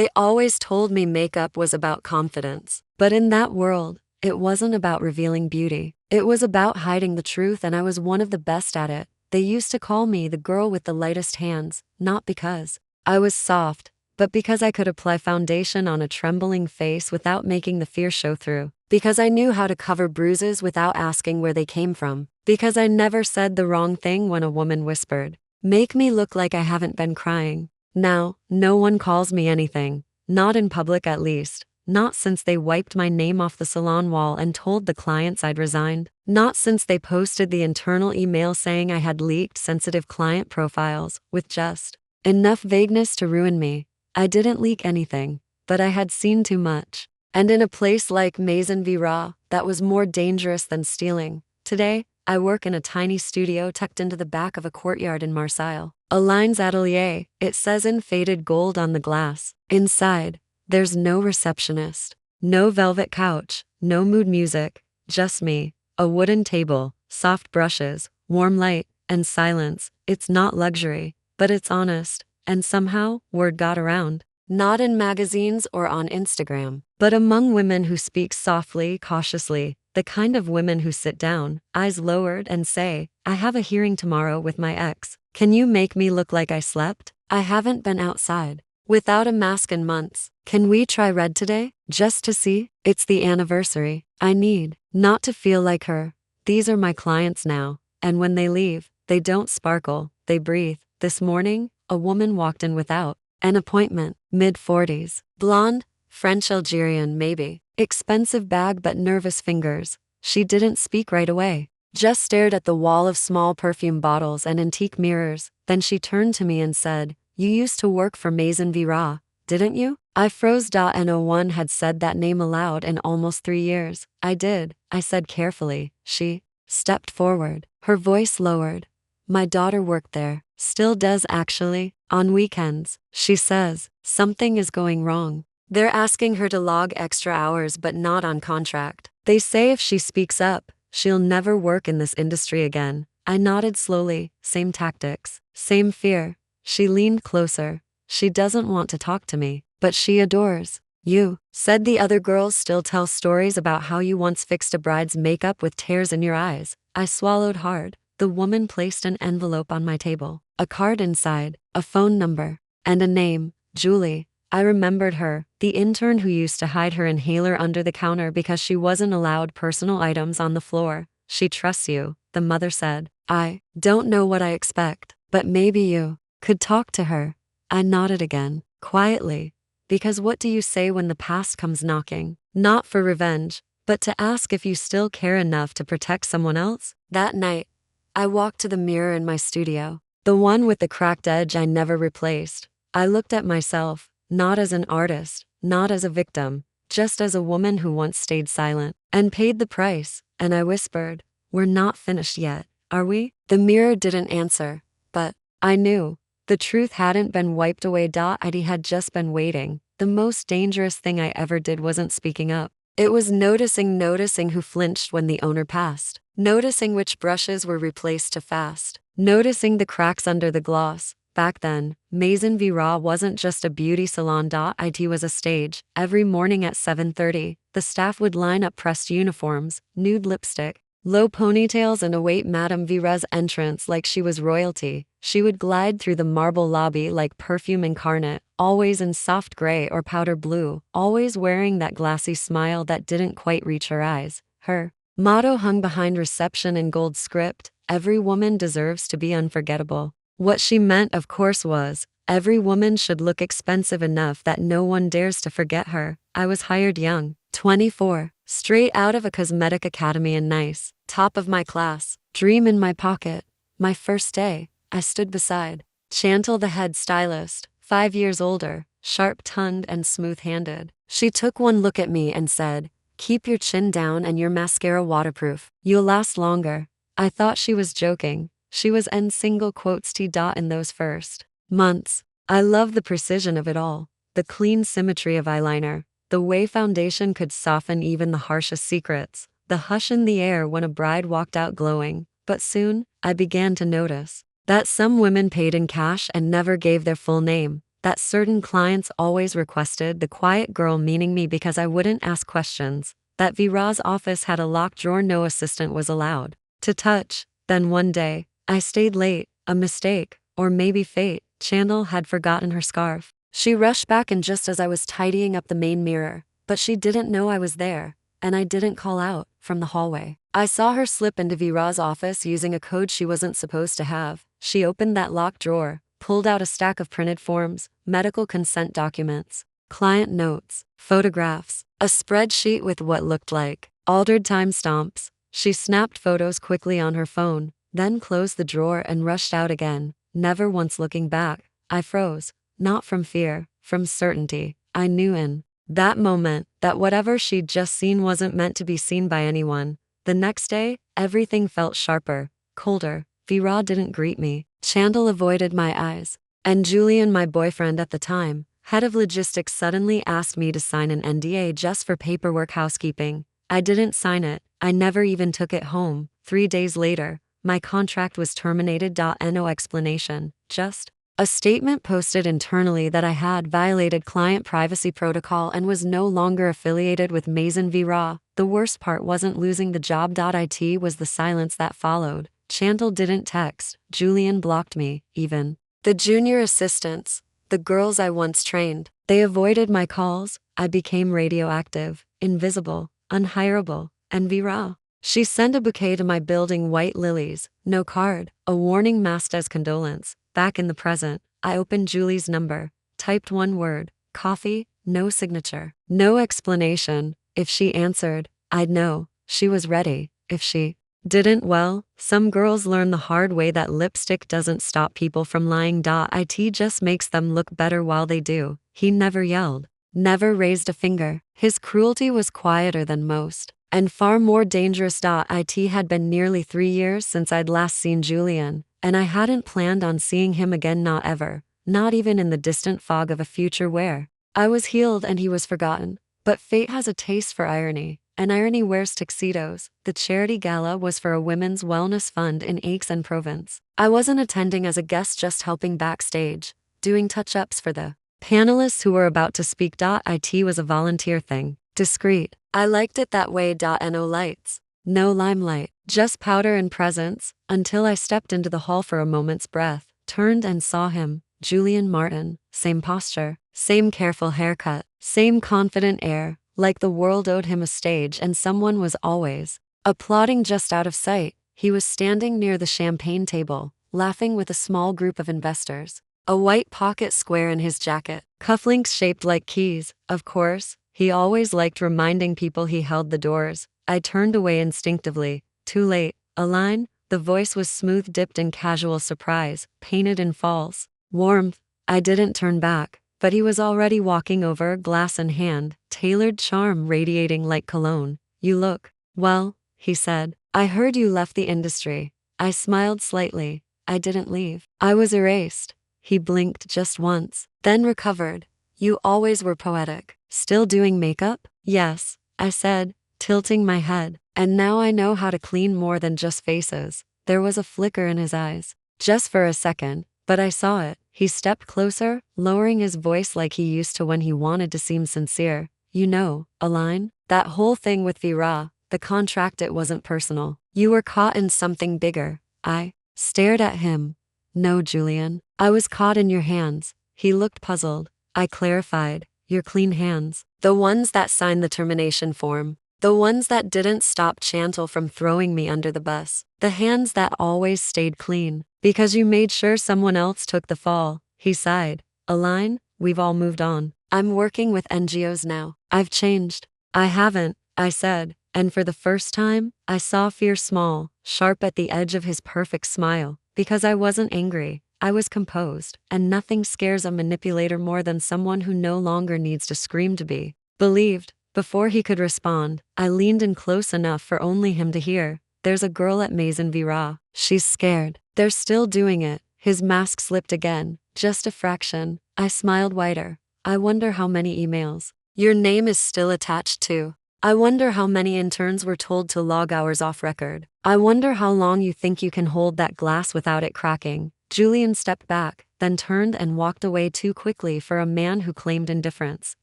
They always told me makeup was about confidence. But in that world, it wasn't about revealing beauty. It was about hiding the truth, and I was one of the best at it. They used to call me the girl with the lightest hands, not because I was soft, but because I could apply foundation on a trembling face without making the fear show through. Because I knew how to cover bruises without asking where they came from. Because I never said the wrong thing when a woman whispered, "Make me look like I haven't been crying." Now, no one calls me anything. Not in public, at least. Not since they wiped my name off the salon wall and told the clients I'd resigned. Not since they posted the internal email saying I had leaked sensitive client profiles, with just enough vagueness to ruin me. I didn't leak anything, but I had seen too much. And in a place like Maison Véra, that was more dangerous than stealing. Today, I work in a tiny studio tucked into the back of a courtyard in Marseille. Aline's atelier, it says in faded gold on the glass. Inside, there's no receptionist, no velvet couch, no mood music, just me, a wooden table, soft brushes, warm light, and silence. It's not luxury, but it's honest, and somehow, word got around. Not in magazines or on Instagram, but among women who speak softly, cautiously, the kind of women who sit down, eyes lowered, and say, "I have a hearing tomorrow with my ex. Can you make me look like I slept? I haven't been outside without a mask in months. Can we try red today? Just to see? It's the anniversary. I need not to feel like her." These are my clients now, and when they leave, they don't sparkle, they breathe. This morning, a woman walked in without an appointment, mid-40s, blonde, French Algerian maybe, expensive bag but nervous fingers. She didn't speak right away, just stared at the wall of small perfume bottles and antique mirrors. Then she turned to me and said, "You used to work for Maison Véra, didn't you?" I froze. No one had said that name aloud in almost 3 years. "I did," I said carefully. She stepped forward, her voice lowered. "My daughter worked there, still does actually, on weekends. She says, something is going wrong. They're asking her to log extra hours but not on contract. They say if she speaks up, she'll never work in this industry again." I nodded slowly, same tactics, same fear. She leaned closer. "She doesn't want to talk to me, but she adores you," said the other girls. "Still tell stories about how you once fixed a bride's makeup with tears in your eyes." I swallowed hard. The woman placed an envelope on my table, a card inside, a phone number, and a name, Julie. I remembered her, the intern who used to hide her inhaler under the counter because she wasn't allowed personal items on the floor. "She trusts you," the mother said. "I don't know what I expect, but maybe you could talk to her." I nodded again, quietly. Because what do you say when the past comes knocking? Not for revenge, but to ask if you still care enough to protect someone else? That night, I walked to the mirror in my studio, the one with the cracked edge I never replaced. I looked at myself, not as an artist, not as a victim, just as a woman who once stayed silent and paid the price. And I whispered, "We're not finished yet, are we?" The mirror didn't answer, but I knew. The truth hadn't been wiped away. I had just been waiting. The most dangerous thing I ever did wasn't speaking up. It was noticing who flinched when the owner passed. Noticing which brushes were replaced too fast. Noticing the cracks under the gloss. Back then, Maison Véra wasn't just a beauty salon. It was a stage. Every morning at 7:30, the staff would line up pressed uniforms, nude lipstick, low ponytails, and await Madame Véra's entrance like she was royalty. She would glide through the marble lobby like perfume incarnate, always in soft gray or powder blue, always wearing that glassy smile that didn't quite reach her eyes. Her motto hung behind reception in gold script, "Every woman deserves to be unforgettable." What she meant, of course, was, every woman should look expensive enough that no one dares to forget her. I was hired young, 24, straight out of a cosmetic academy in Nice, top of my class, dream in my pocket. My first day, I stood beside Chantal, the head stylist, 5 years older, sharp-tongued and smooth-handed. She took one look at me and said, "Keep your chin down and your mascara waterproof. You'll last longer." I thought she was joking. She was in single quotes in those first months. I loved the precision of it all, the clean symmetry of eyeliner, the way foundation could soften even the harshest secrets, the hush in the air when a bride walked out glowing. But soon, I began to notice that some women paid in cash and never gave their full name. that certain clients always requested the quiet girl meaning me because I wouldn't ask questions, that Véra's office had a locked drawer no assistant was allowed to touch. Then one day, I stayed late, a mistake, or maybe fate. Chandel had forgotten her scarf. She rushed back and just as I was tidying up the main mirror, but she didn't know I was there, and I didn't call out from the hallway. I saw her slip into Véra's office using a code she wasn't supposed to have. She opened that locked drawer, pulled out a stack of printed forms, medical consent documents, client notes, photographs, a spreadsheet with what looked like altered timestamps. She snapped photos quickly on her phone, then closed the drawer and rushed out again, never once looking back. I froze, not from fear, from certainty. I knew in that moment that whatever she'd just seen wasn't meant to be seen by anyone. The next day, everything felt sharper, colder. Véra didn't greet me. Chandel avoided my eyes. And Julian, my boyfriend at the time, head of logistics, suddenly asked me to sign an NDA just for paperwork housekeeping. I didn't sign it. I never even took it home. 3 days later, my contract was terminated. No explanation, just a statement posted internally that I had violated client privacy protocol and was no longer affiliated with Maison Véra. The worst part wasn't losing the job. It was the silence that followed. Chandel didn't text. Julian blocked me, even the junior assistants, the girls I once trained. They avoided my calls. I became radioactive, invisible, unhireable, and Véra. She sent a bouquet to my building, white lilies, no card, a warning masked as condolence. Back in the present, I opened Julie's number, typed one word, coffee, no signature, no explanation. If she answered, I'd know she was ready. If she didn't, well, some girls learn the hard way that lipstick doesn't stop people from lying. It just makes them look better while they do. He never yelled, never raised a finger. His cruelty was quieter than most, and far more dangerous. It had been nearly 3 years since I'd last seen Julian, and I hadn't planned on seeing him again, not ever, not even in the distant fog of a future where I was healed and he was forgotten. But fate has a taste for irony, and irony wears tuxedos. The charity gala was for a women's wellness fund in Aix-en-Provence. I wasn't attending as a guest, just helping backstage, doing touch-ups for the panelists who were about to speak. It was a volunteer thing, discreet. I liked it that way. No lights, no limelight, just powder and presence, until I stepped into the hall for a moment's breath, turned and saw him, Julian Martin, same posture, same careful haircut, same confident air, like the world owed him a stage and someone was always applauding just out of sight. He was standing near the champagne table, laughing with a small group of investors, a white pocket square in his jacket, cufflinks shaped like keys. Of course, he always liked reminding people he held the doors. I turned away instinctively. Too late. Aline, the voice was smooth, dipped in casual surprise, painted in false warmth. I didn't turn back, but he was already walking over, glass in hand, tailored charm radiating like cologne. You look well, he said. I heard you left the industry. I smiled slightly. I didn't leave. I was erased. He blinked just once, then recovered. You always were poetic. Still doing makeup? Yes, I said, tilting my head. And now I know how to clean more than just faces. There was a flicker in his eyes, just for a second, but I saw it. He stepped closer, lowering his voice like he used to when he wanted to seem sincere. You know, Aline, that whole thing with Véra, the contract, it wasn't personal. You were caught in something bigger. I stared at him. No, Julian, I was caught in your hands. He looked puzzled. I clarified, your clean hands. The ones that signed the termination form. The ones that didn't stop Chandel from throwing me under the bus. The hands that always stayed clean. Because you made sure someone else took the fall. He sighed. Aline, we've all moved on. I'm working with NGOs now. I've changed. I haven't, I said, and for the first time, I saw fear small, sharp at the edge of his perfect smile. Because I wasn't angry, I was composed, and nothing scares a manipulator more than someone who no longer needs to scream to be believed. Before he could respond, I leaned in close enough for only him to hear. There's a girl at Maison Véra. She's scared. They're still doing it. His mask slipped again, just a fraction. I smiled wider. I wonder how many emails your name is still attached to. I wonder how many interns were told to log hours off record. I wonder how long you think you can hold that glass without it cracking. Julian stepped back, then turned and walked away too quickly for a man who claimed indifference.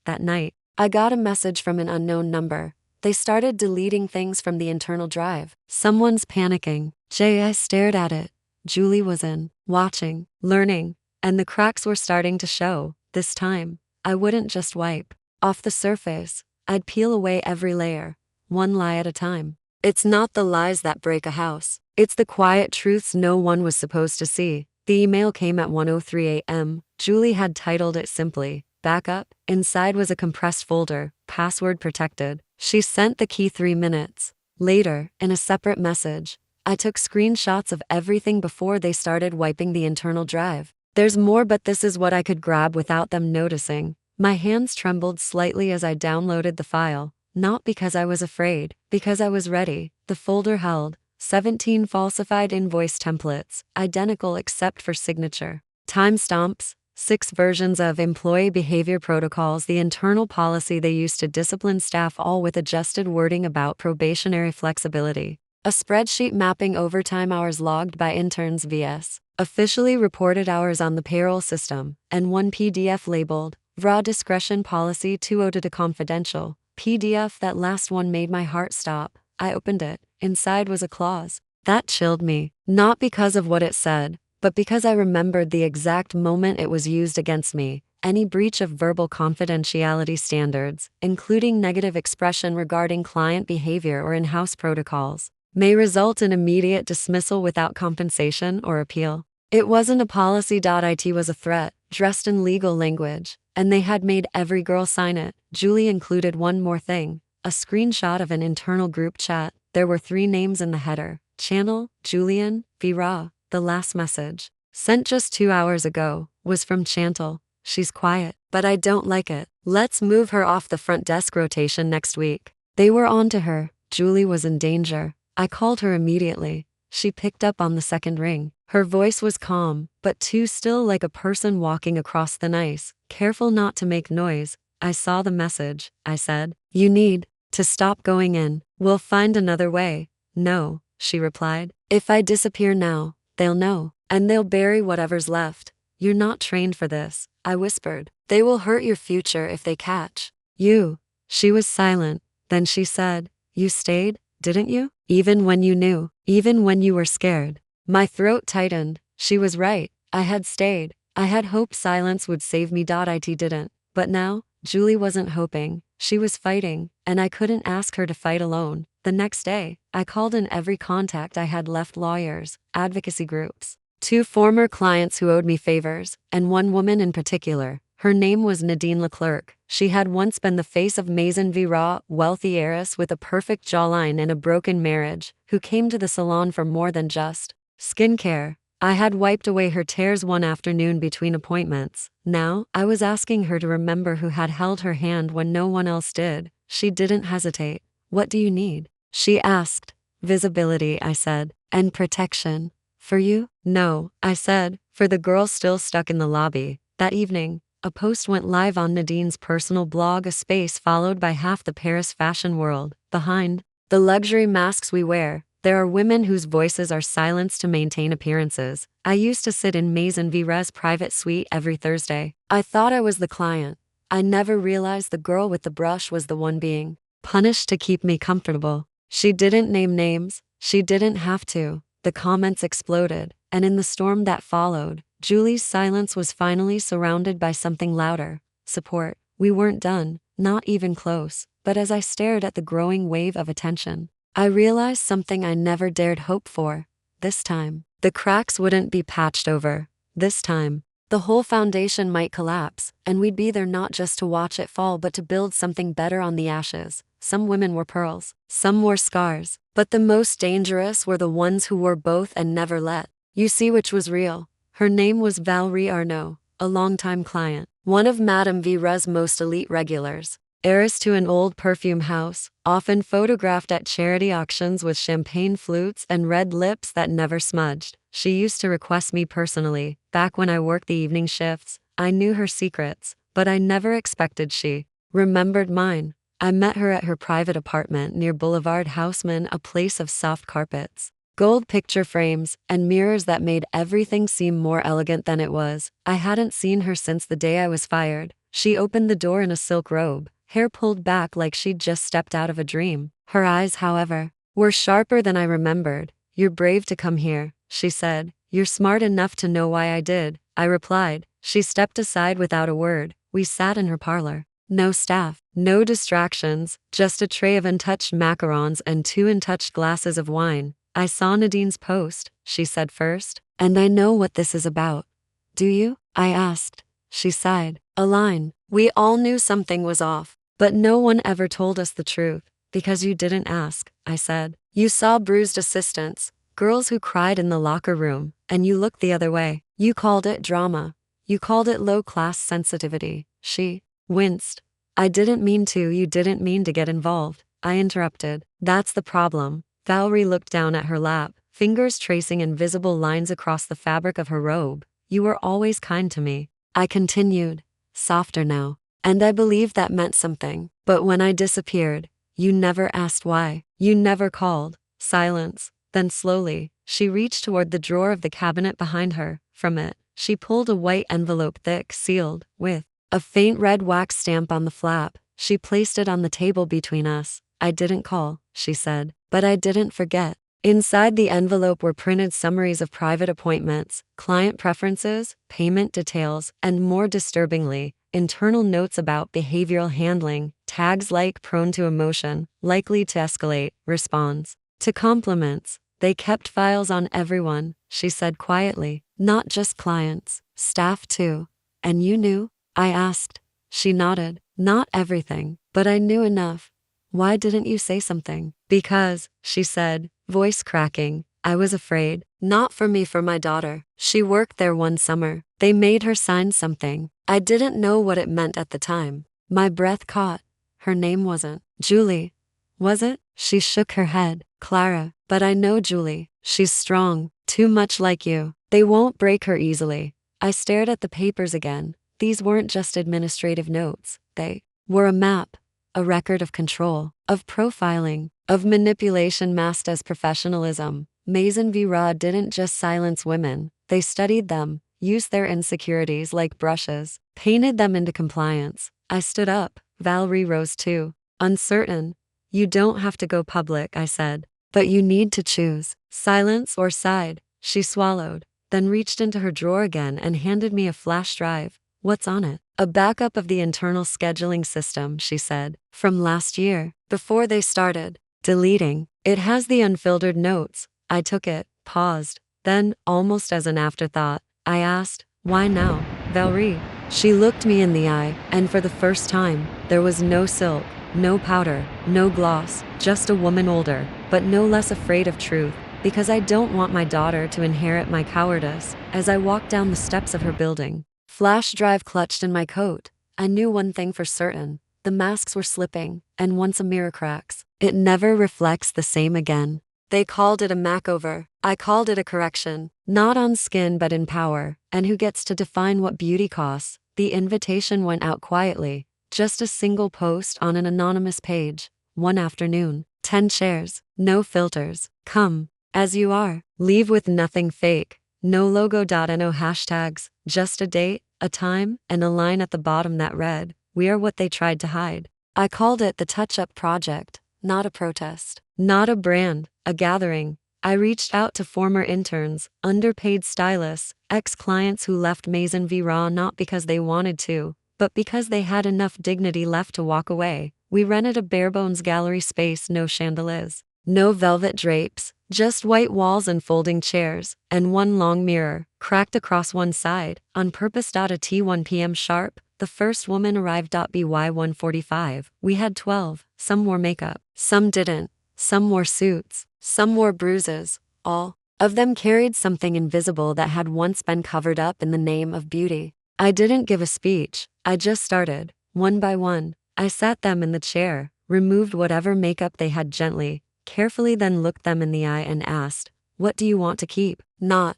That night, I got a message from an unknown number. They started deleting things from the internal drive. Someone's panicking. I stared at it. Julie was in, watching, learning, and the cracks were starting to show. This time, I wouldn't just wipe off the surface. I'd peel away every layer, one lie at a time. It's not the lies that break a house. It's the quiet truths no one was supposed to see. The email came at 1:03 a.m. Julie had titled it simply, Backup. Inside was a compressed folder, password protected. She sent the key 3 minutes later, in a separate message. I took screenshots of everything before they started wiping the internal drive. There's more, but this is what I could grab without them noticing. My hands trembled slightly as I downloaded the file, not because I was afraid, because I was ready. The folder held 17 falsified invoice templates, identical except for signature. Timestamps, 6 versions of employee behavior protocols, the internal policy they used to discipline staff, all with adjusted wording about probationary flexibility. A spreadsheet mapping overtime hours logged by interns vs. officially reported hours on the payroll system, and one PDF labeled Raw Discretion Policy 202 Confidential. PDF. That last one made my heart stop. I opened it. Inside was a clause that chilled me, not because of what it said, but because I remembered the exact moment it was used against me. Any breach of verbal confidentiality standards, including negative expression regarding client behavior or in-house protocols, may result in immediate dismissal without compensation or appeal. It wasn't a policy. It was a threat, dressed in legal language, and they had made every girl sign it. Julie included one more thing, a screenshot of an internal group chat. There were 3 names in the header: Channel, Julian, Véra. The last message, sent just 2 hours ago, was from Chantal. She's quiet, but I don't like it. Let's move her off the front desk rotation next week. They were on to her. Julie was in danger. I called her immediately. She picked up on the second ring. Her voice was calm, but too still, like a person walking across thin ice, careful not to make noise. I saw the message, I said. You need to stop going in. We'll find another way. No, she replied. If I disappear now, they'll know, and they'll bury whatever's left. You're not trained for this, I whispered. They will hurt your future if they catch you. She was silent. Then she said, You stayed, didn't you? Even when you knew, even when you were scared. My throat tightened. She was right. I had stayed. I had hoped silence would save me. It didn't. But now, Julie wasn't hoping. She was fighting, and I couldn't ask her to fight alone. The next day, I called in every contact I had left: lawyers, advocacy groups, 2 former clients who owed me favors, and one woman in particular. Her name was Nadine Leclerc. She had once been the face of Maison Véra, wealthy heiress with a perfect jawline and a broken marriage, who came to the salon for more than just skincare. I had wiped away her tears one afternoon between appointments. Now, I was asking her to remember who had held her hand when no one else did. She didn't hesitate. What do you need? She asked. Visibility, I said. And protection. For you? No, I said, for the girl still stuck in the lobby. That evening, a post went live on Nadine's personal blog, a space followed by half the Paris fashion world. Behind the luxury masks we wear, there are women whose voices are silenced to maintain appearances. I used to sit in Maison Véra's private suite every Thursday. I thought I was the client. I never realized the girl with the brush was the one being punished to keep me comfortable. She didn't name names. She didn't have to. The comments exploded, and in the storm that followed, Julie's silence was finally surrounded by something louder. Support. We weren't done, not even close. But as I stared at the growing wave of attention, I realized something I never dared hope for. This time, the cracks wouldn't be patched over. This time, the whole foundation might collapse, and we'd be there not just to watch it fall but to build something better on the ashes. Some women wore pearls, some wore scars, but the most dangerous were the ones who wore both and never let you see which was real. Her name was Valérie Arnaud, a longtime client, one of Madame Véra's most elite regulars. Heiress to an old perfume house, often photographed at charity auctions with champagne flutes and red lips that never smudged. She used to request me personally. Back when I worked the evening shifts, I knew her secrets, but I never expected she remembered mine. I met her at her private apartment near Boulevard Haussmann, a place of soft carpets, Gold picture frames, and mirrors that made everything seem more elegant than it was. I hadn't seen her since the day I was fired. She opened the door in a silk robe, hair pulled back like she'd just stepped out of a dream. Her eyes, however, were sharper than I remembered. "You're brave to come here," she said. "You're smart enough to know why I did," I replied. She stepped aside without a word. We sat in her parlor. No staff, no distractions, just a tray of untouched macarons and 2 untouched glasses of wine. "I saw Nadine's post," she said first, "and I know what this is about." "Do you?" I asked. She sighed. "Aline, we all knew something was off, but no one ever told us the truth, because you didn't ask," I said. "You saw bruised assistants, girls who cried in the locker room, and you looked the other way. You called it drama. You called it low-class sensitivity." She winced. "I didn't mean to. You didn't mean to get involved," I interrupted. "That's the problem." Valerie looked down at her lap, fingers tracing invisible lines across the fabric of her robe. "You were always kind to me," I continued, softer now. "And I believed that meant something. But when I disappeared, you never asked why. You never called." Silence. Then slowly, she reached toward the drawer of the cabinet behind her. From it, she pulled a white envelope, thick, sealed, with a faint red wax stamp on the flap. She placed it on the table between us. "I didn't call," she said, "but I didn't forget." Inside the envelope were printed summaries of private appointments, client preferences, payment details, and more disturbingly, internal notes about behavioral handling, tags like "prone to emotion, likely to escalate, responds to compliments." "They kept files on everyone," she said quietly. "Not just clients, staff too." "And you knew?" I asked. She nodded. "Not everything, but I knew enough." "Why didn't you say something?" "Because," she said, voice cracking, "I was afraid. Not for me, for my daughter. She worked there one summer. They made her sign something. I didn't know what it meant at the time." My breath caught. Her name wasn't Julie, was it? She shook her head. "Clara, but I know Julie. She's strong, too much like you. They won't break her easily." I stared at the papers again. These weren't just administrative notes. They were a map, a record of control, of profiling, of manipulation masked as professionalism. Maison Véra didn't just silence women. They studied them, used their insecurities like brushes, painted them into compliance. I stood up. Valerie rose too. Uncertain. "You don't have to go public," I said. "But you need to choose. Silence or side." She swallowed, then reached into her drawer again and handed me a flash drive. "What's on it?" "A backup of the internal scheduling system," she said. "From last year, before they started deleting. It has the unfiltered notes." I took it, paused. Then, almost as an afterthought, I asked, "Why now, Valerie?" She looked me in the eye, and for the first time, there was no silk, no powder, no gloss, just a woman older, but no less afraid of truth. "Because I don't want my daughter to inherit my cowardice." As I walked down the steps of her building, flash drive clutched in my coat, I knew one thing for certain. The masks were slipping, and once a mirror cracks, it never reflects the same again. They called it a makeover. I called it a correction. Not on skin but in power. And who gets to define what beauty costs? The invitation went out quietly. Just a single post on an anonymous page. One afternoon. 10 chairs. No filters. "Come as you are. Leave with nothing fake." No logo. No hashtags. Just a date, a time, and a line at the bottom that read, "We are what they tried to hide." I called it the touch-up project. Not a protest. Not a brand. A gathering. I reached out to former interns, underpaid stylists, ex-clients who left Maison Véra not because they wanted to, but because they had enough dignity left to walk away. We rented a bare-bones gallery space, no chandeliers, no velvet drapes, just white walls and folding chairs, and one long mirror, cracked across one side, on purpose. At 1 p.m. sharp, the first woman arrived. By 1:45, we had 12. Some wore makeup, some didn't. Some wore suits, some wore bruises. All of them carried something invisible that had once been covered up in the name of beauty. I didn't give a speech. I just started, one by one. I sat them in the chair, removed whatever makeup they had gently, carefully, then looked them in the eye and asked, "What do you want to keep?" Not,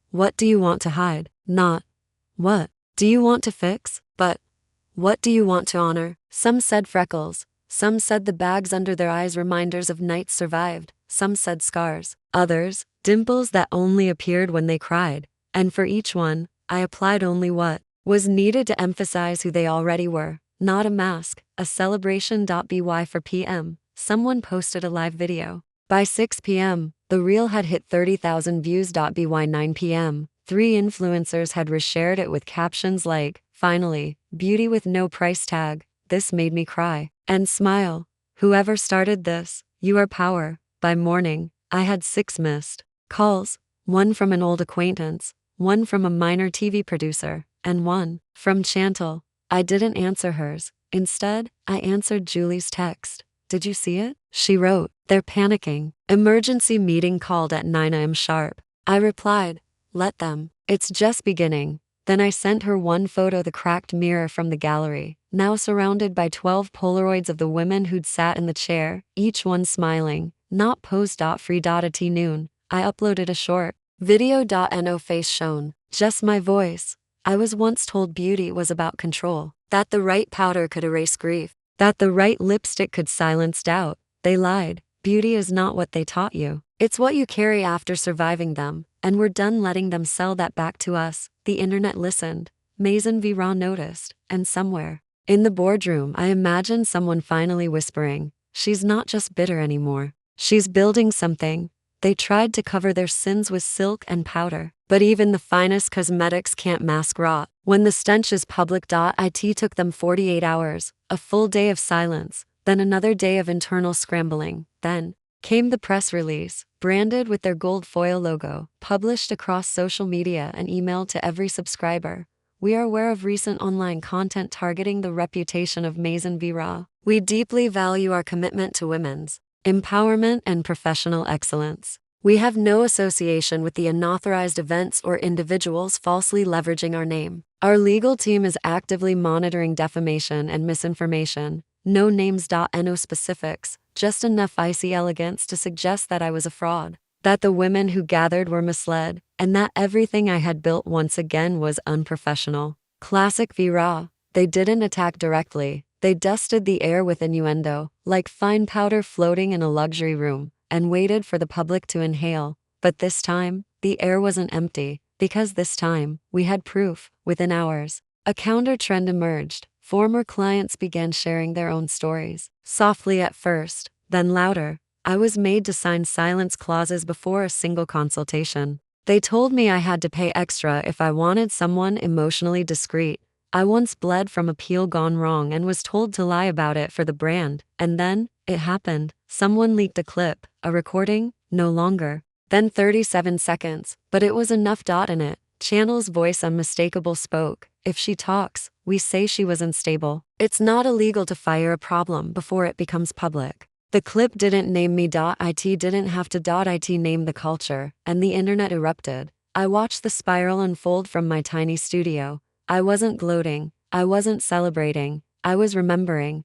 "What do you want to hide?" Not, "What do you want to fix?" But, "What do you want to honor?" Some said freckles, Some said the bags under their eyes reminders of nights survived, some said scars, others, dimples that only appeared when they cried, and for each one, I applied only what was needed to emphasize who they already were, not a mask, a celebration. By 4 p.m., someone posted a live video. By 6 p.m., the reel had hit 30,000 views. By 9 p.m., 3 influencers had reshared it with captions like, "Finally, beauty with no price tag, this made me cry," and "Smile. Whoever started this, you are power." By morning, I had 6 missed calls, 1 from an old acquaintance, 1 from a minor TV producer, and 1 from Chantal. I didn't answer hers. Instead, I answered Julie's text. "Did you see it?" She wrote, "They're panicking. Emergency meeting called at 9 a.m. sharp." I replied, "Let them. It's just beginning." Then I sent her one photo, the cracked mirror from the gallery, now surrounded by 12 Polaroids of the women who'd sat in the chair, each one smiling, not posed. Free. At noon, I uploaded a short video. No face shown, just my voice. I was once told beauty was about control, that the right powder could erase grief, that the right lipstick could silence doubt. They lied. Beauty is not what they taught you. It's what you carry after surviving them, and we're done letting them sell that back to us. The internet listened. Maison Véra noticed, and somewhere in the boardroom I imagined someone finally whispering, "She's not just bitter anymore. She's building something." They tried to cover their sins with silk and powder, but even the finest cosmetics can't mask rot. When the stench is public. It took them 48 hours, a full day of silence, then another day of internal scrambling. Then came the press release, branded with their gold foil logo, published across social media and emailed to every subscriber. "We are aware of recent online content targeting the reputation of Maison Véra. We deeply value our commitment to women's empowerment and professional excellence. We have no association with the unauthorized events or individuals falsely leveraging our name. Our legal team is actively monitoring defamation and misinformation. No names. No specifics, just enough icy elegance to suggest that I was a fraud, that the women who gathered were misled, and that everything I had built once again was unprofessional." Classic Véra. They didn't attack directly. They dusted the air with innuendo, like fine powder floating in a luxury room, and waited for the public to inhale. But this time, the air wasn't empty, because this time, we had proof. Within hours, a counter trend emerged. Former clients began sharing their own stories, softly at first, then louder. I was made to sign silence clauses before a single consultation. They told me I had to pay extra if I wanted someone emotionally discreet. I once bled from a peel gone wrong and was told to lie about it for the brand. And then, it happened. Someone leaked a clip, a recording, no longer. Then 37 seconds, but it was enough. In it, Chantal's voice unmistakable spoke. "If she talks, we say she was unstable. It's not illegal to fire a problem before it becomes public." The clip didn't name me. It didn't have to. It named the culture, and the internet erupted. I watched the spiral unfold from my tiny studio. I wasn't gloating, I wasn't celebrating, I was remembering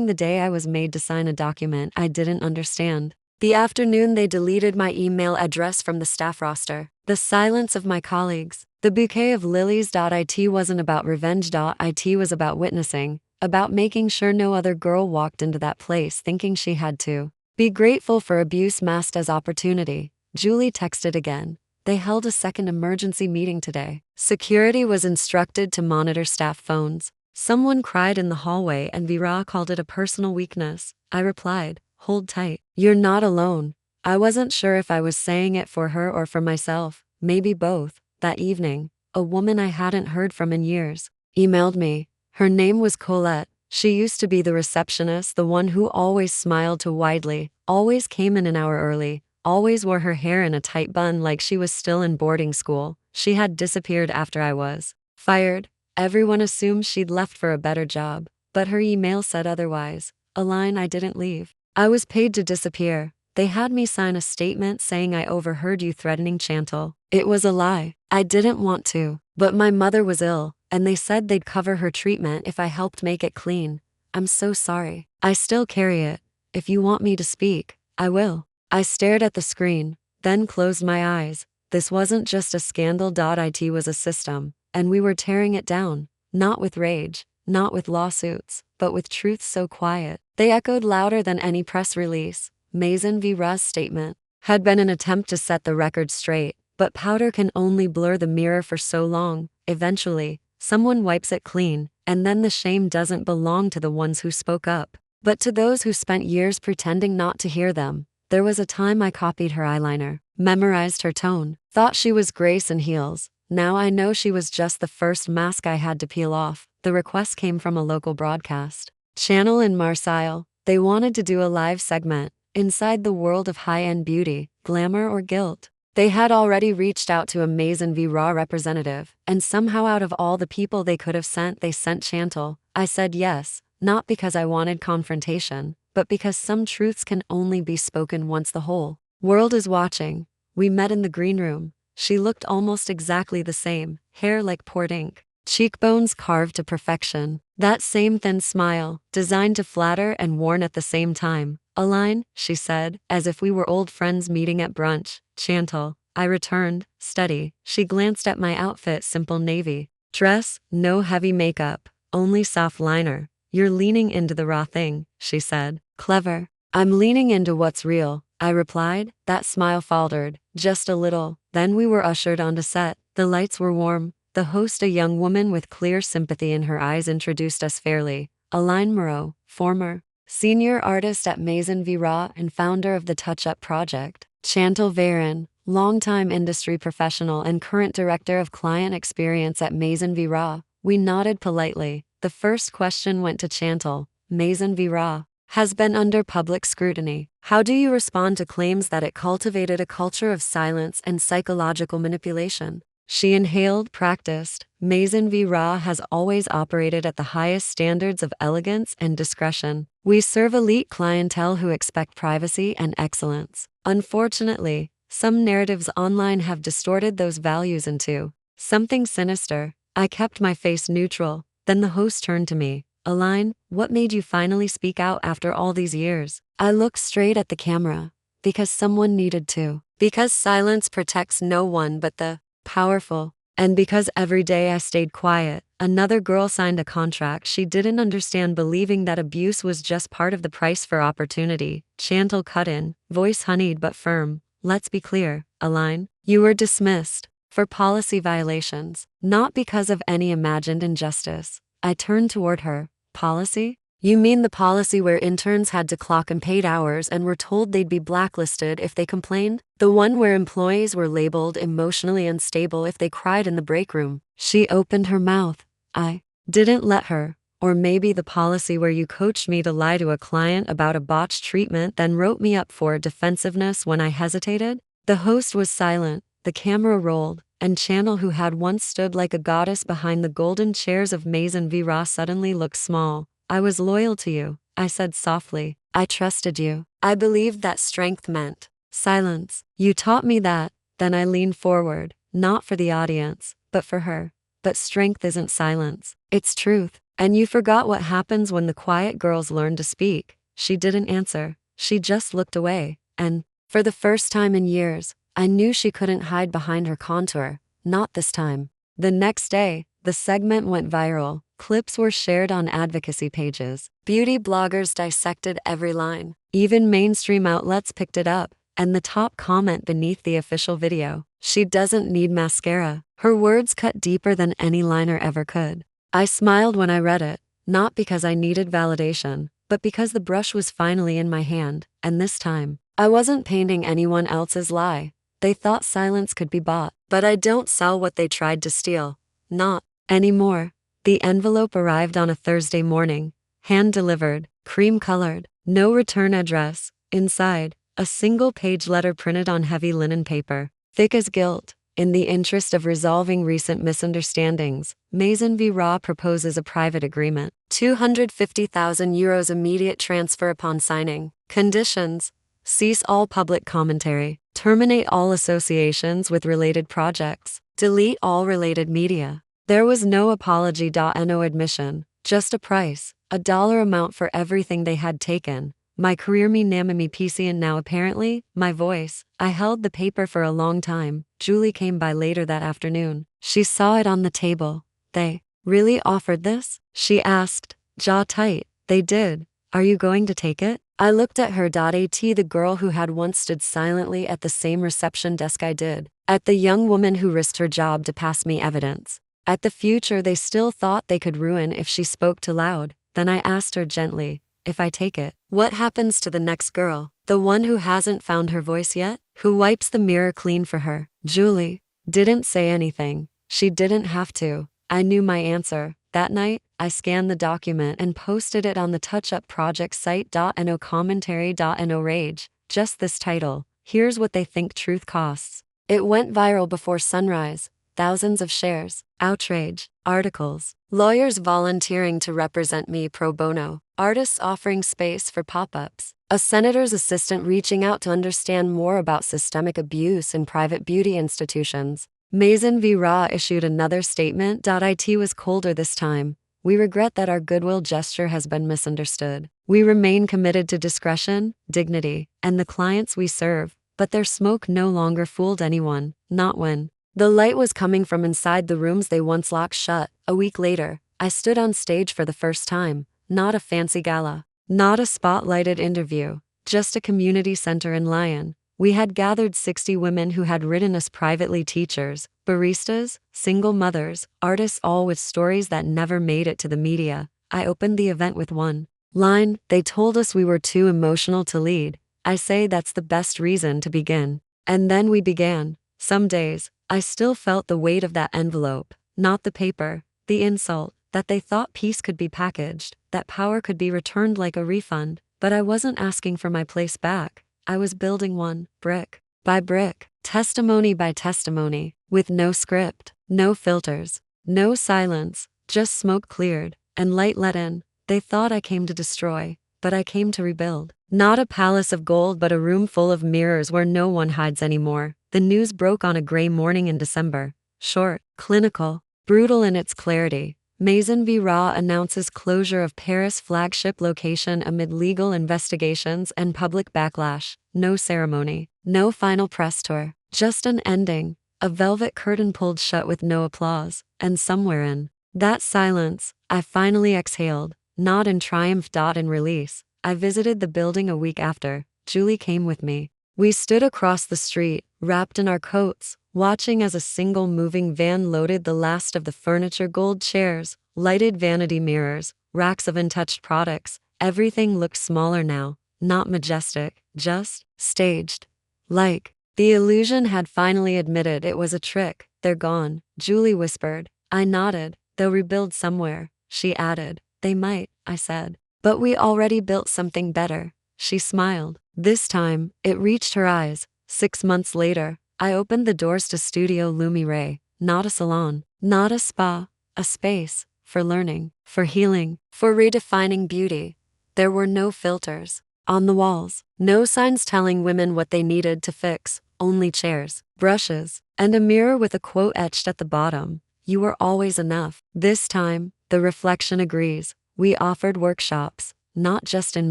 the day I was made to sign a document I didn't understand. The afternoon they deleted my email address from the staff roster. The silence of my colleagues. The bouquet of lilies. It wasn't about revenge. It was about witnessing, about making sure no other girl walked into that place thinking she had to be grateful for abuse masked as opportunity. Julie texted again. They held a second emergency meeting today. Security was instructed to monitor staff phones. Someone cried in the hallway and Véra called it a personal weakness. I replied, "Hold tight. You're not alone." I wasn't sure if I was saying it for her or for myself, maybe both. That evening, a woman I hadn't heard from in years emailed me. Her name was Colette. She used to be the receptionist, the one who always smiled too widely, always came in an hour early, always wore her hair in a tight bun like she was still in boarding school. She had disappeared after I was fired. Everyone assumed she'd left for a better job, but her email said otherwise. Aline, I didn't leave. I was paid to disappear. They had me sign a statement saying I overheard you threatening Chantal. It was a lie. I didn't want to, but my mother was ill, and they said they'd cover her treatment if I helped make it clean. I'm so sorry. I still carry it. If you want me to speak, I will. I stared at the screen, then closed my eyes. This wasn't just a scandal. It was a system, and we were tearing it down, not with rage, not with lawsuits, but with truth so quiet They echoed louder than any press release. Maison Véra's statement had been an attempt to set the record straight, but powder can only blur the mirror for so long. Eventually, someone wipes it clean, and then the shame doesn't belong to the ones who spoke up, but to those who spent years pretending not to hear them. There was a time I copied her eyeliner, memorized her tone, thought she was Grace in heels. Now I know she was just the first mask I had to peel off. The request came from a local broadcast channel in Marseille. They wanted to do a live segment, Inside the World of High-End Beauty, Glamour or Guilt. They had already reached out to a Maison Véra representative, and somehow out of all the people they could have sent, they sent Chantal. I said yes, not because I wanted confrontation, but because some truths can only be spoken once the whole world is watching. We met in the green room. She looked almost exactly the same, hair like poured ink, cheekbones carved to perfection, that same thin smile, designed to flatter and warn at the same time. Aline, she said, as if we were old friends meeting at brunch. Chantal, I returned, steady. She glanced at my outfit, simple navy dress, no heavy makeup, only soft liner. You're leaning into the raw thing, she said. Clever. I'm leaning into what's real, I replied. That smile faltered, just a little. Then we were ushered onto set. The lights were warm. The host, a young woman with clear sympathy in her eyes, introduced us fairly. Aline Moreau, former senior artist at Maison Véra and founder of the Touch-Up Project. Chantal Véran, longtime industry professional and current director of client experience at Maison Véra. We nodded politely. The first question went to Chantal. Maison Véra has been under public scrutiny. How do you respond to claims that it cultivated a culture of silence and psychological manipulation? She inhaled, practiced. Maison Véra has always operated at the highest standards of elegance and discretion. We serve elite clientele who expect privacy and excellence. Unfortunately, some narratives online have distorted those values into something sinister. I kept my face neutral. Then the host turned to me. Aline, what made you finally speak out after all these years? I looked straight at the camera. Because someone needed to. Because silence protects no one but the powerful. And because every day I stayed quiet. Another girl signed a contract she didn't understand, believing that abuse was just part of the price for opportunity. Chantal cut in, voice honeyed but firm. Let's be clear, Aline. You were dismissed for policy violations, not because of any imagined injustice. I turned toward her. Policy? You mean the policy where interns had to clock unpaid hours and were told they'd be blacklisted if they complained? The one where employees were labeled emotionally unstable if they cried in the break room? She opened her mouth. I didn't let her. Or maybe the policy where you coached me to lie to a client about a botched treatment, then wrote me up for defensiveness when I hesitated? The host was silent. The camera rolled, and Chantal, who had once stood like a goddess behind the golden chairs of Maison Véra, suddenly looked small. I was loyal to you, I said softly. I trusted you. I believed that strength meant silence. You taught me that. Then I leaned forward, not for the audience, but for her. But strength isn't silence. It's truth. And you forgot what happens when the quiet girls learn to speak. She didn't answer. She just looked away. And, for the first time in years, I knew she couldn't hide behind her contour. Not this time. The next day, the segment went viral. Clips were shared on advocacy pages. Beauty bloggers dissected every line. Even mainstream outlets picked it up. And the top comment beneath the official video: she doesn't need mascara. Her words cut deeper than any liner ever could. I smiled when I read it, not because I needed validation, but because the brush was finally in my hand, and this time, I wasn't painting anyone else's lie. They thought silence could be bought, but I don't sell what they tried to steal. Not anymore. The envelope arrived on a Thursday morning, hand-delivered, cream-colored, no return address. Inside, a single-page letter printed on heavy linen paper, thick as guilt. In the interest of resolving recent misunderstandings, Maison Véra proposes a private agreement. €250,000 immediate transfer upon signing. Conditions: cease all public commentary. Terminate all associations with related projects. Delete all related media. There was no apology, no admission, just a price, a dollar amount for everything they had taken. My career, me namami PC, and now apparently, my voice. I held the paper for a long time. Julie came by later that afternoon. She saw it on the table. They really offered this? She asked, jaw tight. They did. Are you going to take it? I looked at her. At the girl who had once stood silently at the same reception desk I did. At the young woman who risked her job to pass me evidence. At the future they still thought they could ruin if she spoke too loud. Then I asked her gently, if I take it, what happens to the next girl? The one who hasn't found her voice yet? Who wipes the mirror clean for her? Julie didn't say anything. She didn't have to. I knew my answer. That night, I scanned the document and posted it on the touch-up project site. No commentary. No rage. Just this title. Here's what they think truth costs. It went viral before sunrise. Thousands of shares. Outrage. Articles. Lawyers volunteering to represent me pro bono. Artists offering space for pop-ups. A senator's assistant reaching out to understand more about systemic abuse in private beauty institutions. Maison Véra issued another statement. It was colder this time. We regret that our goodwill gesture has been misunderstood. We remain committed to discretion, dignity, and the clients we serve, but their smoke no longer fooled anyone, not when the light was coming from inside the rooms they once locked shut. A week later, I stood on stage for the first time. Not a fancy gala, not a spotlighted interview, just a community center in Lyon. We had gathered 60 women who had written us privately, teachers, baristas, single mothers, artists, all with stories that never made it to the media. I opened the event with one line: they told us we were too emotional to lead. I say that's the best reason to begin. And then we began. Some days, I still felt the weight of that envelope, not the paper, the insult, that they thought peace could be packaged, that power could be returned like a refund. But I wasn't asking for my place back. I was building one, brick by brick, testimony by testimony, with no script, no filters, no silence, just smoke cleared and light let in. They thought I came to destroy, but I came to rebuild. Not a palace of gold, but a room full of mirrors where no one hides anymore. The news broke on a gray morning in December. Short, clinical, brutal in its clarity. Maison Véra announces closure of Paris flagship location amid legal investigations and public backlash. No ceremony, no final press tour, just an ending, a velvet curtain pulled shut with no applause, and somewhere in that silence, I finally exhaled, not in triumph. In release, I visited the building a week after. Julie came with me. We stood across the street, wrapped in our coats, watching as a single moving van loaded the last of the furniture, gold chairs, lighted vanity mirrors, racks of untouched products. Everything looked smaller now, not majestic, just staged. Like the illusion had finally admitted it was a trick. They're gone, Julie whispered. I nodded. They'll rebuild somewhere, she added. They might, I said. But we already built something better. She smiled. This time, it reached her eyes. 6 months later, I opened the doors to Studio Lumiere, not a salon, not a spa, a space for learning, for healing, for redefining beauty. There were no filters on the walls, no signs telling women what they needed to fix, only chairs, brushes, and a mirror with a quote etched at the bottom. You were always enough. This time, the reflection agrees. We offered workshops, not just in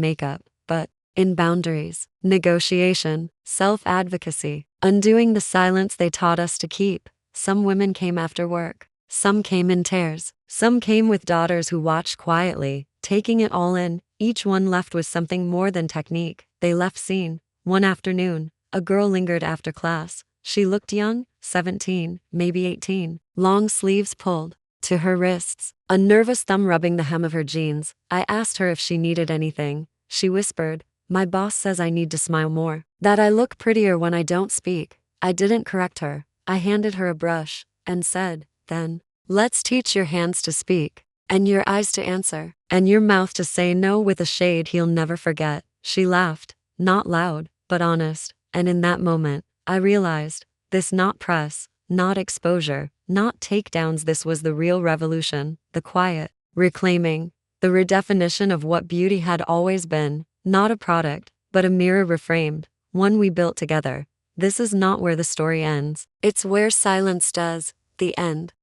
makeup, but in boundaries, negotiation, self-advocacy, undoing the silence they taught us to keep. Some women came after work. Some came in tears. Some came with daughters who watched quietly, taking it all in. Each one left with something more than technique. They left seen. One afternoon, a girl lingered after class. She looked young, 17, maybe 18, long sleeves pulled to her wrists, a nervous thumb rubbing the hem of her jeans. I asked her if she needed anything. She whispered, my boss says I need to smile more, that I look prettier when I don't speak. I didn't correct her. I handed her a brush and said, then, let's teach your hands to speak, and your eyes to answer, and your mouth to say no with a shade he'll never forget. She laughed, not loud, but honest, and in that moment, I realized, this not press, not exposure, not takedowns, this was the real revolution, the quiet reclaiming, the redefinition of what beauty had always been, not a product, but a mirror reframed, one we built together. This is not where the story ends. It's where silence does, the end.